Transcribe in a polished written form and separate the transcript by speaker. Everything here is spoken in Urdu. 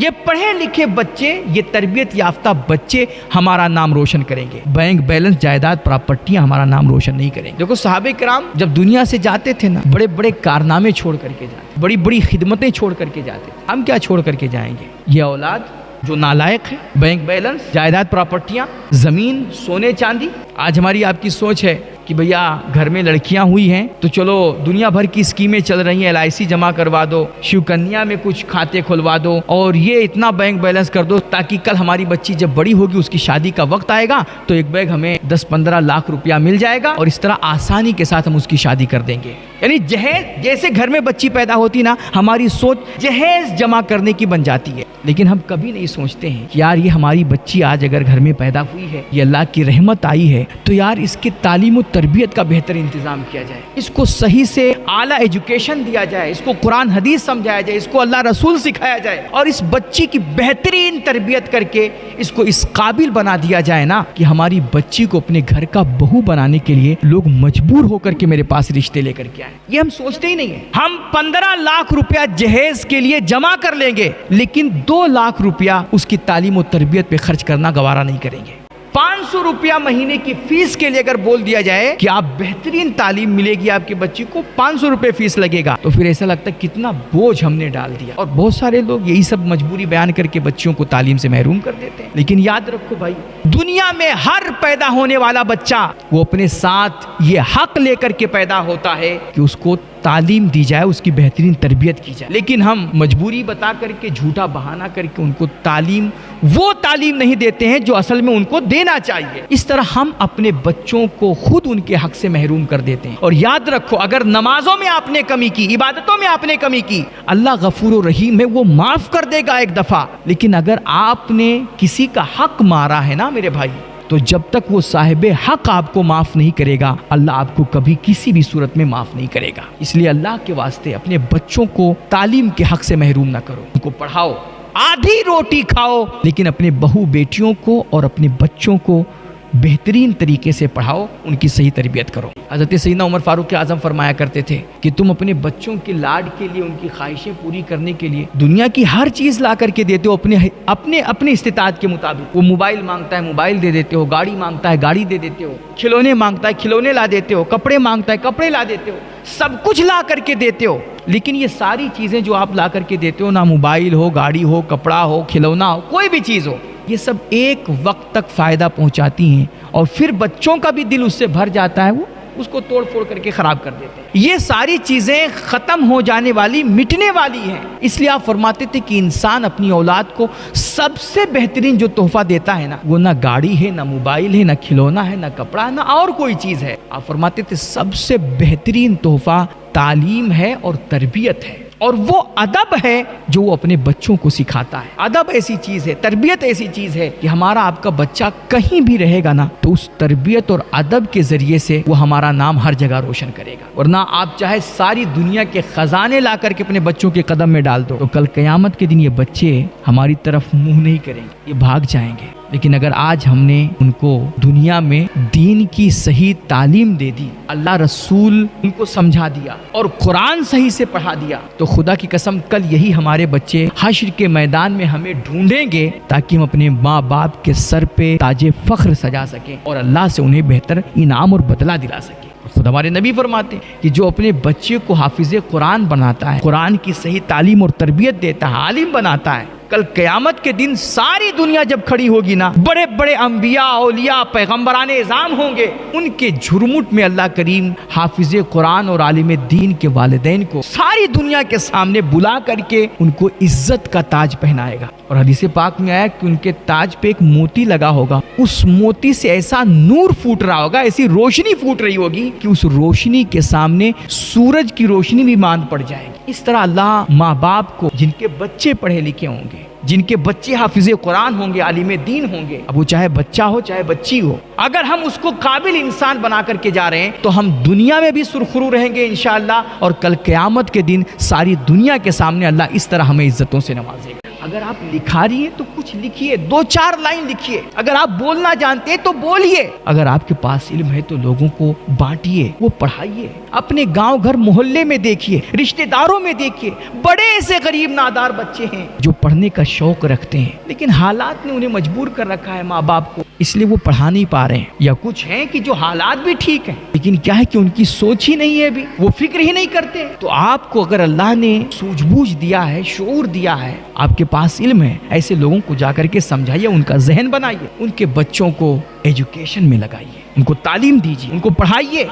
Speaker 1: یہ پڑھے لکھے بچے، یہ تربیت یافتہ بچے ہمارا نام روشن کریں گے، بینک بیلنس جائیداد پراپرٹیاں ہمارا نام روشن نہیں کریں گے۔ دیکھو صحابہ کرام جب دنیا سے جاتے تھے نا، بڑے بڑے کارنامے چھوڑ کر کے جاتے، بڑی بڑی خدمتیں چھوڑ کر کے جاتے۔ ہم کیا چھوڑ کر کے جائیں گے؟ یہ اولاد جو نالائق ہے، بینک بیلنس جائیداد پراپرٹیاں، زمین، سونے چاندی۔ آج ہماری آپ کی سوچ ہے کہ بھیا گھر میں لڑکیاں ہوئی ہیں تو چلو دنیا بھر کی اسکیمیں چل رہی ہیں، LIC جمع کروا دو، شیو کنیا میں کچھ کھاتے کھلوا دو، اور یہ اتنا بینک بیلنس کر دو تاکہ کل ہماری بچی جب بڑی ہوگی، اس کی شادی کا وقت آئے گا تو ایک بیگ ہمیں 10-15 لاکھ روپیہ مل جائے گا، اور اس طرح آسانی کے ساتھ ہم اس کی شادی کر دیں گے۔ یعنی جہیز، جیسے گھر میں بچی پیدا ہوتی نا، ہماری سوچ جہیز جمع کرنے کی بن جاتی ہے۔ لیکن ہم کبھی نہیں سوچتے ہیں کہ یار یہ ہماری بچی آج اگر گھر میں پیدا ہوئی ہے، یہ اللہ کی رحمت آئی ہے، تو یار اس کی تعلیم و تربیت کا بہتر انتظام کیا جائے، اس کو صحیح سے اعلیٰ ایجوکیشن دیا جائے، اس کو قرآن حدیث سمجھایا جائے، اس کو اللہ رسول سکھایا جائے، اور اس بچی کی بہترین تربیت کر کے اس کو اس قابل بنا دیا جائے نا کہ ہماری بچی کو اپنے گھر کا بہو بنانے کے لیے لوگ مجبور ہو کر کے میرے پاس رشتے لے کر کے آئے۔ یہ ہم سوچتے ہی نہیں ہیں۔ ہم 15 لاکھ روپیہ جہیز کے لیے جمع کر لیں گے، لیکن 2 لاکھ روپیہ اس کی تعلیم و تربیت پہ خرچ کرنا گوارا نہیں کریں گے۔ 500 روپیہ مہینے کی فیس کے لیے اگر بول دیا جائے کہ آپ بہترین تعلیم ملے گی آپ کے بچی کو، 500 روپے فیس لگے گا، تو پھر ایسا لگتا ہے کتنا بوجھ ہم نے ڈال دیا۔ اور بہت سارے لوگ یہی سب مجبوری بیان کر کے بچیوں کو تعلیم سے محروم کر دیتے ہیں۔ لیکن یاد رکھو بھائی، دنیا میں ہر پیدا ہونے والا بچہ وہ اپنے ساتھ یہ حق لے کر کے پیدا ہوتا ہے کہ اس کو تعلیم دی جائے، اس کی بہترین تربیت کی جائے۔ لیکن ہم مجبوری بتا کر کے، جھوٹا بہانہ کر کے ان کو وہ تعلیم نہیں دیتے ہیں جو اصل میں ان کو دینا چاہیے۔ اس طرح ہم اپنے بچوں کو خود ان کے حق سے محروم کر دیتے ہیں۔ اور یاد رکھو، اگر نمازوں میں آپ نے کمی کی، عبادتوں میں آپ نے کمی کی، اللہ غفور و رحیم ہے، وہ معاف کر دے گا ایک دفعہ۔ لیکن اگر آپ نے کسی کا حق مارا ہے نا میرے بھائی، تو جب تک وہ صاحب حق آپ کو معاف نہیں کرے گا، اللہ آپ کو کبھی کسی بھی صورت میں معاف نہیں کرے گا۔ اس لیے اللہ کے واسطے اپنے بچوں کو تعلیم کے حق سے محروم نہ کرو، ان کو پڑھاؤ، آدھی روٹی کھاؤ، لیکن اپنے بہو بیٹیوں کو اور اپنے بچوں کو بہترین طریقے سے پڑھاؤ، ان کی صحیح تربیت کرو۔ حضرت سیدنا عمر فاروق اعظم فرمایا کرتے تھے کہ تم اپنے بچوں کے لاڈ کے لیے، ان کی خواہشیں پوری کرنے کے لیے دنیا کی ہر چیز لا کر کے دیتے ہو، اپنے استطاعت کے مطابق۔ وہ موبائل مانگتا ہے موبائل دے دیتے ہو، گاڑی مانگتا ہے گاڑی دے دیتے ہو، کھلونے مانگتا ہے کھلونے لا دیتے ہو، کپڑے مانگتا ہے کپڑے لا دیتے ہو، سب کچھ لا کر کے دیتے ہو۔ لیکن یہ ساری چیزیں جو آپ لا کر کے دیتے ہو، نہ موبائل ہو، گاڑی ہو، کپڑا ہو، کھلونا ہو، کوئی بھی چیز ہو، یہ سب ایک وقت تک فائدہ پہنچاتی ہیں، اور پھر بچوں کا بھی دل اس سے بھر جاتا ہے، وہ اس کو توڑ پھوڑ کر کے خراب کر دیتے ہیں۔ یہ ساری چیزیں ختم ہو جانے والی، مٹنے والی ہیں۔ اس لیے آپ فرماتے تھے کہ انسان اپنی اولاد کو سب سے بہترین جو تحفہ دیتا ہے نا، وہ نہ گاڑی ہے، نہ موبائل ہے، نہ کھلونا ہے، نہ کپڑا ہے، نہ اور کوئی چیز ہے۔ آپ فرماتے تھے سب سے بہترین تحفہ تعلیم ہے اور تربیت ہے، اور وہ ادب ہے جو وہ اپنے بچوں کو سکھاتا ہے۔ ادب ایسی چیز ہے، تربیت ایسی چیز ہے کہ ہمارا آپ کا بچہ کہیں بھی رہے گا نا، تو اس تربیت اور ادب کے ذریعے سے وہ ہمارا نام ہر جگہ روشن کرے گا۔ ورنہ آپ چاہے ساری دنیا کے خزانے لا کر کے اپنے بچوں کے قدم میں ڈال دو، تو کل قیامت کے دن یہ بچے ہماری طرف منہ نہیں کریں گے، یہ بھاگ جائیں گے۔ لیکن اگر آج ہم نے ان کو دنیا میں دین کی صحیح تعلیم دے دی، اللہ رسول ان کو سمجھا دیا، اور قرآن صحیح سے پڑھا دیا، تو خدا کی قسم کل یہی ہمارے بچے حشر کے میدان میں ہمیں ڈھونڈیں گے، تاکہ ہم اپنے ماں باپ کے سر پہ تاج فخر سجا سکیں اور اللہ سے انہیں بہتر انعام اور بدلہ دلا سکیں۔ خود ہمارے نبی فرماتے ہیں کہ جو اپنے بچے کو حافظ قرآن بناتا ہے، قرآن کی صحیح تعلیم اور تربیت دیتا ہے، عالم بناتا ہے، کل قیامت کے دن ساری دنیا جب کھڑی ہوگی نا، بڑے بڑے انبیاء، اولیاء، پیغمبران اعظام ہوں گے، ان کے جھرمٹ میں اللہ کریم حافظ قرآن اور عالم دین کے والدین کو ساری دنیا کے سامنے بلا کر کے ان کو عزت کا تاج پہنائے گا۔ اور حدیث پاک میں آیا کہ ان کے تاج پہ ایک موتی لگا ہوگا، اس موتی سے ایسا نور پھوٹ رہا ہوگا، ایسی روشنی پھوٹ رہی ہوگی کہ اس روشنی کے سامنے سورج کی روشنی بھی ماند پڑ جائے گی۔ اس طرح اللہ ماں باپ کو، جن کے بچے پڑھے لکھے ہوں گے، جن کے بچے حافظ قرآن ہوں گے، عالم دین ہوں گے، اب وہ چاہے بچہ ہو چاہے بچی ہو، اگر ہم اس کو قابل انسان بنا کر کے جا رہے ہیں تو ہم دنیا میں بھی سرخرو رہیں گے انشاءاللہ، اور کل قیامت کے دن ساری دنیا کے سامنے اللہ اس طرح ہمیں عزتوں سے نوازے گا۔ اگر آپ لکھا رہی ہیں تو کچھ لکھیے، 2-4 لائن لکھیے. اگر آپ بولنا جانتے ہیں تو بولیے. اگر آپ کے پاس علم ہے تو لوگوں کو بانٹیے، وہ پڑھائیے. اپنے گاؤں گھر محلے میں دیکھیے، رشتہ داروں میں دیکھیے، بڑے ایسے غریب نادار بچے ہیں جو پڑھنے کا شوق رکھتے ہیں، لیکن حالات نے انہیں مجبور کر رکھا ہے، ماں باپ کو، اس لیے وہ پڑھا نہیں پا رہے ہیں. یا کچھ ہیں کہ جو حالات بھی ٹھیک ہیں لیکن کیا ہے کہ ان کی سوچ ہی نہیں ہے، بھی وہ فکر ہی نہیں کرتے. تو آپ کو اگر اللہ نے سوجھ بوجھ دیا ہے، شعور دیا ہے، آپ کے پاس علم ہے، ایسے لوگوں کو جا کر کے سمجھائیے، ان کا ذہن بنائیے، ان کے بچوں کو ایجوکیشن میں لگائیے، ان کو تعلیم دیجیے، ان کو پڑھائیے.